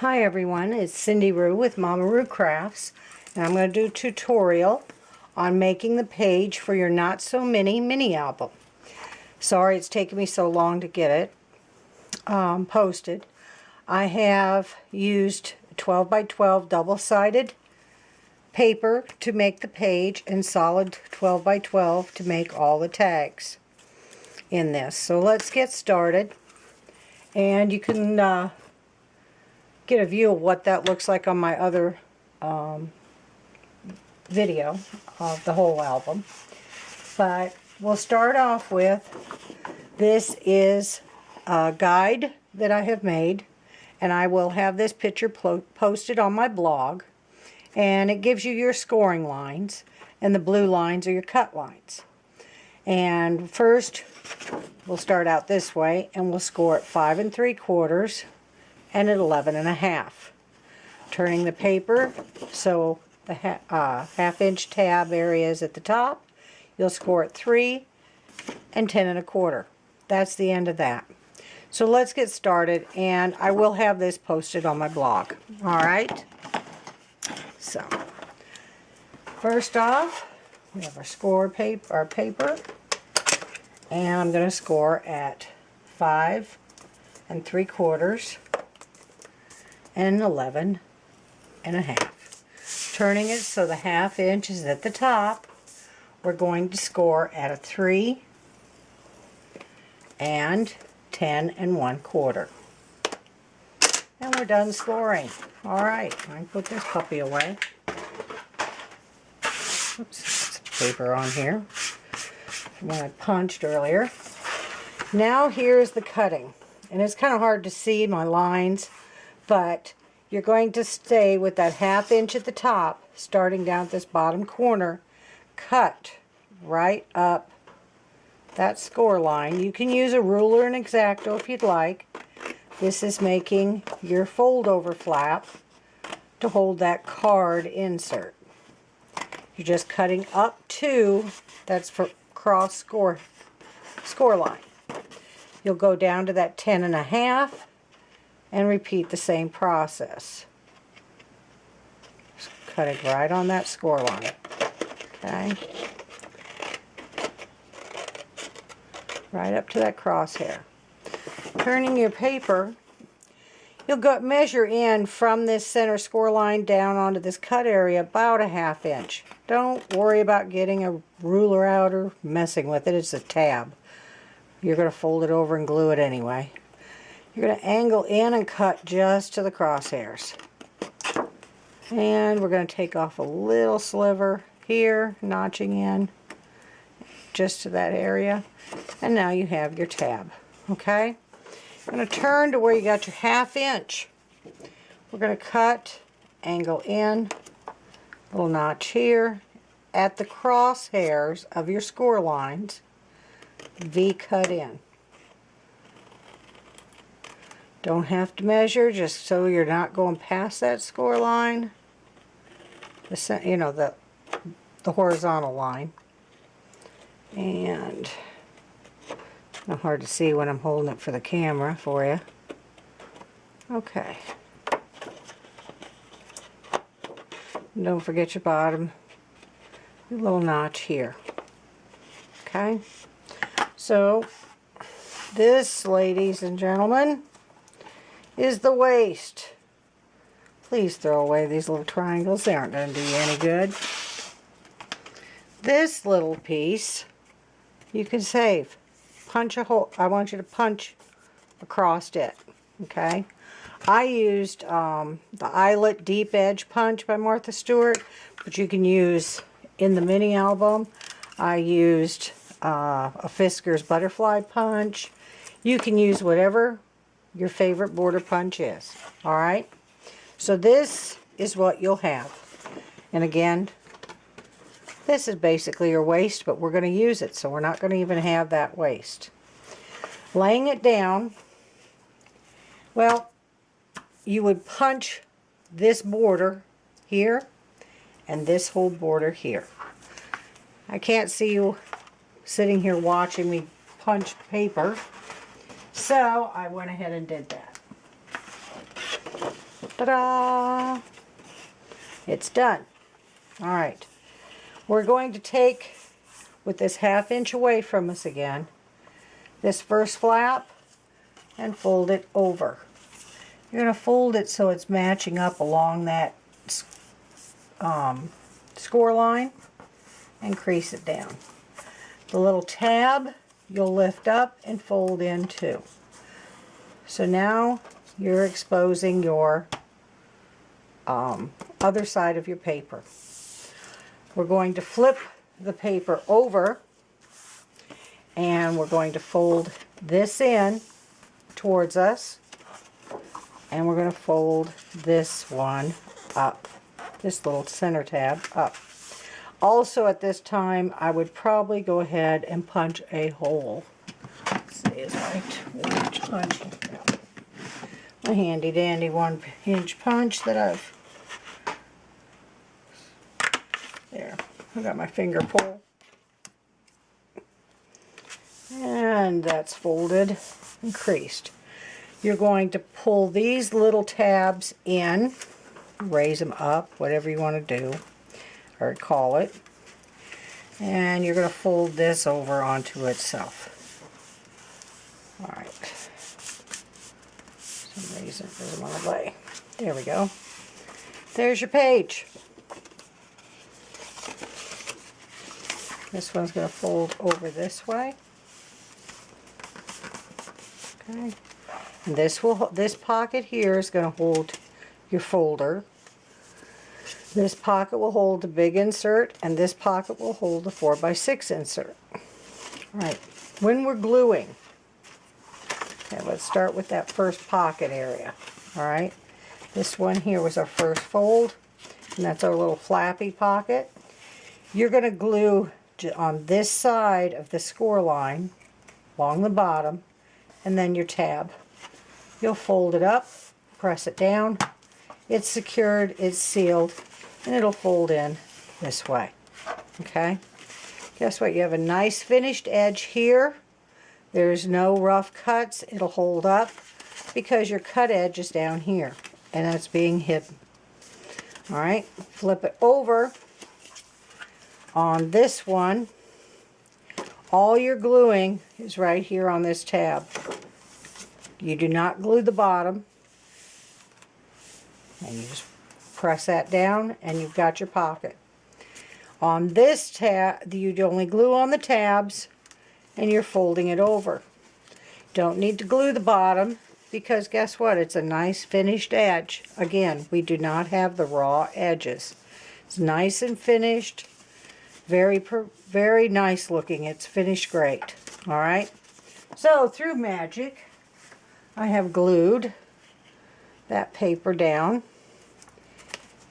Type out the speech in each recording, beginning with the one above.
Hi everyone, it's Cindy Rue with Mama Rue Crafts, and I'm going to do a tutorial on making the page for your Not So mini album. Sorry it's taken me so long to get it posted. I have used 12 by 12 double-sided paper to make the page and solid 12 by 12 to make all the tags in this. So let's get started, and you can get a view of what that looks like on my other video of the whole album. But we'll start off with, this is a guide that I have made, and I will have this picture posted on my blog, and it gives you your scoring lines, and the blue lines are your cut lines. And first we'll start out this way, and we'll score at 5 3/4 and at 11 1/2. Turning the paper so the half-inch tab area is at the top, you'll score at 3 and 10 1/4. That's the end of that. So let's get started, and I will have this posted on my blog. Alright? So, first off, we have our paper, and I'm going to score at 5 3/4 and 11 1/2. Turning it so the half-inch is at the top, we're going to score at a 3 and 10 1/4. And we're done scoring. Alright, I can put this puppy away. Oops, paper on here from when I punched earlier. Now here's the cutting. And it's kind of hard to see my lines, but you're going to stay with that half-inch at the top, starting down at this bottom corner, cut right up that score line. You can use a ruler and X-Acto if you'd like. This is making your fold-over flap to hold that card insert. You're just cutting up to, that's for cross score line. You'll go down to that 10 1/2 and repeat the same process. Just cutting right on that score line. Okay? Right up to that crosshair. Turning your paper, you'll go measure in from this center score line down onto this cut area about a half-inch. Don't worry about getting a ruler out or messing with it. It's a tab. You're going to fold it over and glue it anyway. You're going to angle in and cut just to the crosshairs. And we're going to take off a little sliver here, notching in just to that area. And now you have your tab. Okay? I'm going to turn to where you got your half-inch. We're going to cut, angle in, little notch here, at the crosshairs of your score lines, V-cut in. Don't have to measure, just so you're not going past that score line. You know, the horizontal line. And it's not hard to see when I'm holding it for the camera for you. Okay. And don't forget your bottom, your little notch here. Okay. So this, ladies and gentlemen, is the waist. Please throw away these little triangles. They aren't going to do you any good. This little piece you can save. Punch a hole. I want you to punch across it. Okay. I used the Eyelet Deep Edge Punch by Martha Stewart, but you can use in the mini album. I used a Fisker's Butterfly Punch. You can use whatever your favorite border punch is. Alright? So this is what you'll have. And again, this is basically your waist, but we're going to use it, so we're not going to even have that waist. Laying it down, well, you would punch this border here and this whole border here. I can't see you sitting here watching me punch paper, so I went ahead and did that. Ta-da! It's done. All right. We're going to take, with this 1/2 inch away from us again, this first flap and fold it over. You're going to fold it so it's matching up along that score line and crease it down. The little tab you'll lift up and fold in too. So now you're exposing your other side of your paper. We're going to flip the paper over and we're going to fold this in towards us, and we're going to fold this one up, this little center tab up. Also at this time I would probably go ahead and punch a hole. Let's see, is my 1-inch punch? Yeah. My handy dandy 1-inch punch that I've, there, I got my finger pull. And that's folded and creased. You're going to pull these little tabs in, raise them up, whatever you want to do, or call it. And you're going to fold this over onto itself. Alright. For some reason it doesn't want to lay. There we go. There's your page. This one's going to fold over this way. Okay. And this pocket here is going to hold your folder. This pocket will hold the big insert, and this pocket will hold the 4x6 insert. Alright, when we're gluing, okay, let's start with that first pocket area. Alright, this one here was our first fold, and that's our little flappy pocket. You're going to glue on this side of the score line, along the bottom, and then your tab. You'll fold it up, press it down, it's secured, it's sealed, and it'll fold in this way. Okay? Guess what? You have a nice finished edge here. There's no rough cuts. It'll hold up because your cut edge is down here, and that's being hidden. Alright, flip it over. On this one, all your gluing is right here on this tab. You do not glue the bottom, and you just press that down and you've got your pocket. On this tab, you only glue on the tabs and you're folding it over. Don't need to glue the bottom because guess what? It's a nice finished edge. Again, we do not have the raw edges. It's nice and finished. Very nice looking. It's finished great. Alright, so through magic I have glued that paper down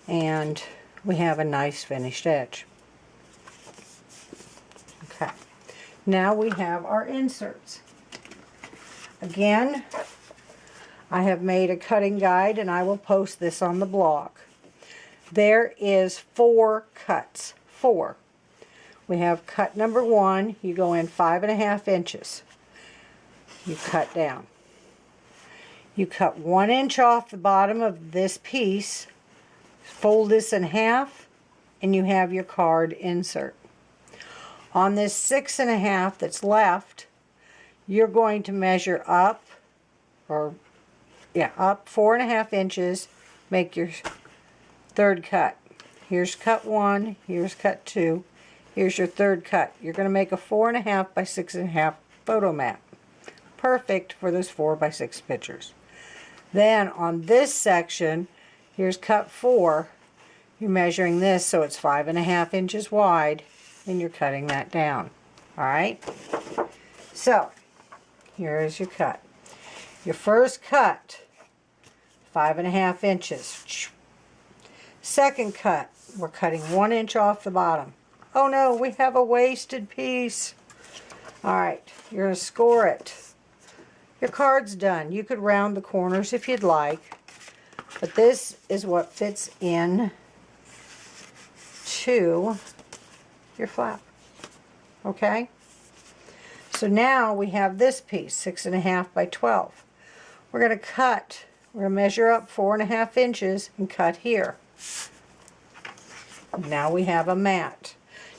and we have a nice finished edge. Okay, now we have our inserts. Again, I have made a cutting guide and I will post this on the blog. There is 4 cuts. 4. We have cut number 1, you go in 5.5 inches. You cut down. You cut 1 inch off the bottom of this piece, fold this in half, and you have your card insert. On this 6.5 that's left, you're going to measure up, up 4.5 inches, make your 3rd cut. Here's cut 1, here's cut 2, here's your 3rd cut. You're going to make a 4.5 by 6.5 photo mat. Perfect for those 4x6 pictures. Then on this section, here's cut 4. You're measuring this so it's 5.5 inches wide, and you're cutting that down. Alright? So, here is your cut. Your first cut, 5.5 inches. Second cut, we're cutting 1 inch off the bottom. Oh no, we have a wasted piece. Alright, you're going to score it. Your card's done. You could round the corners if you'd like, but this is what fits in to your flap. Okay? So now we have this piece, 6.5 by 12. We're going to cut we're going to measure up 4.5 inches and cut here. Now we have a mat.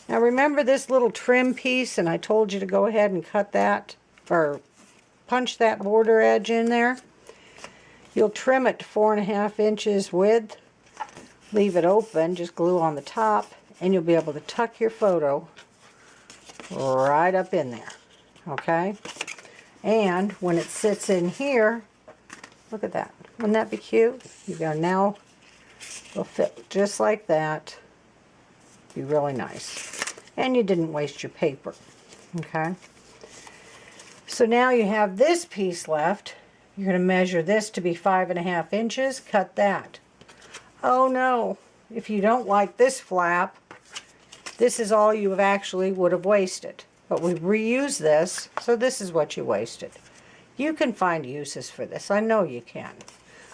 Now remember this little trim piece, and I told you to go ahead and cut that, or punch that border edge in there. You'll trim it to 4.5 inches width, leave it open, just glue on the top, and you'll be able to tuck your photo right up in there, okay? And when it sits in here, look at that. Wouldn't that be cute? You go now, it'll fit just like that. Be really nice. And you didn't waste your paper, okay? So now you have this piece left. You're going to measure this to be 5.5 inches. Cut that. Oh no, if you don't like this flap, this is all you actually would have wasted. But we reuse this, so this is what you wasted. You can find uses for this. I know you can.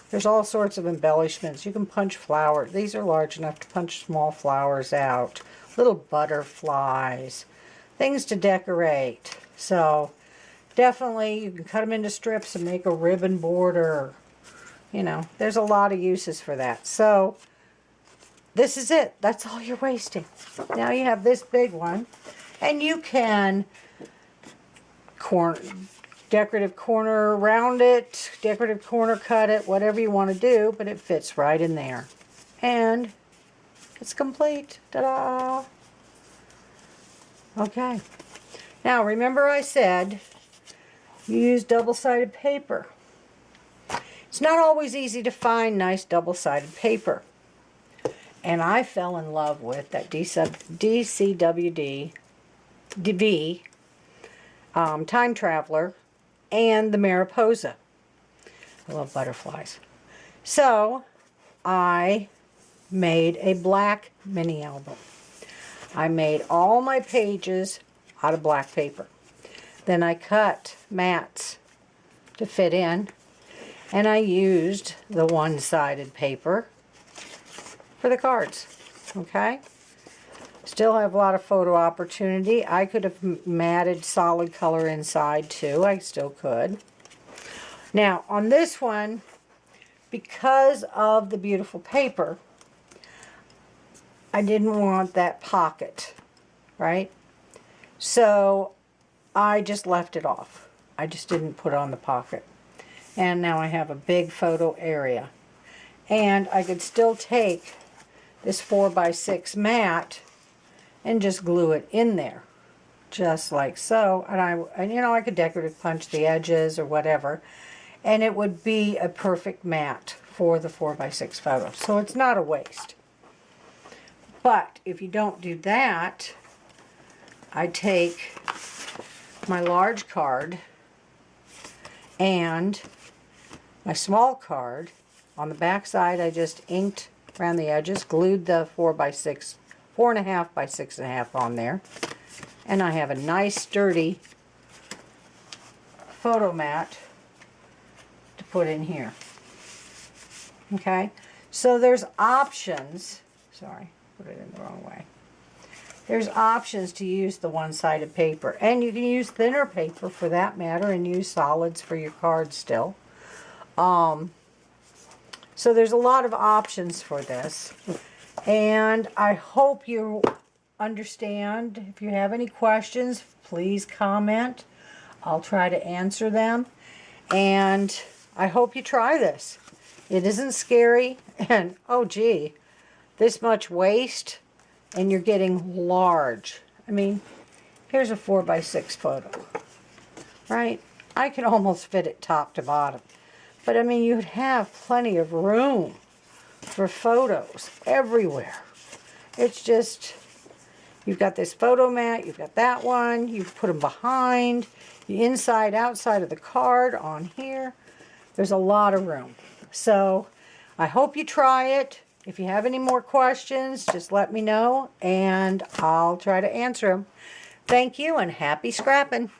There's all sorts of embellishments. You can punch flowers. These are large enough to punch small flowers out. Little butterflies. Things to decorate. So definitely you can cut them into strips and make a ribbon border. You know, there's a lot of uses for that. So this is it. That's all you're wasting. Now you have this big one. And you can decorative corner round it, decorative corner cut it, whatever you want to do, but it fits right in there. And it's complete. Ta-da! Okay. Now remember I said you use double-sided paper. It's not always easy to find nice double-sided paper. And I fell in love with that DCWD Time Traveler and the Mariposa. I love butterflies. So I made a black mini album. I made all my pages out of black paper. Then I cut mats to fit in, and I used the one-sided paper for the cards. Okay? Still have a lot of photo opportunity. I could have matted solid color inside too. I still could. Now on this one, because of the beautiful paper, I didn't want that pocket, right? So I just left it off. I just didn't put on the pocket. And now I have a big photo area. And I could still take this 4x6 mat and just glue it in there, just like so. And you know, I could decorative punch the edges or whatever, and it would be a perfect mat for the 4x6 photo. So it's not a waste. But if you don't do that, I take my large card and my small card. On the back side, I just inked around the edges, glued the 4x6 4.5 by 6.5 on there, and I have a nice sturdy photo mat to put in here. Okay, so there's options. Sorry, put it in the wrong way. There's options to use the one-sided paper, and you can use thinner paper for that matter, and use solids for your cards still. So there's a lot of options for this. And I hope you understand. If you have any questions, please comment. I'll try to answer them. And I hope you try this. It isn't scary. And, oh gee, this much waste and you're getting large. I mean, here's a 4x6 photo, right? I can almost fit it top to bottom. But I mean, you'd have plenty of room for photos everywhere. It's just, you've got this photo mat, you've got that one, you put them behind, the inside, outside of the card on here. There's a lot of room. So I hope you try it. If you have any more questions, just let me know and I'll try to answer them. Thank you and happy scrapping.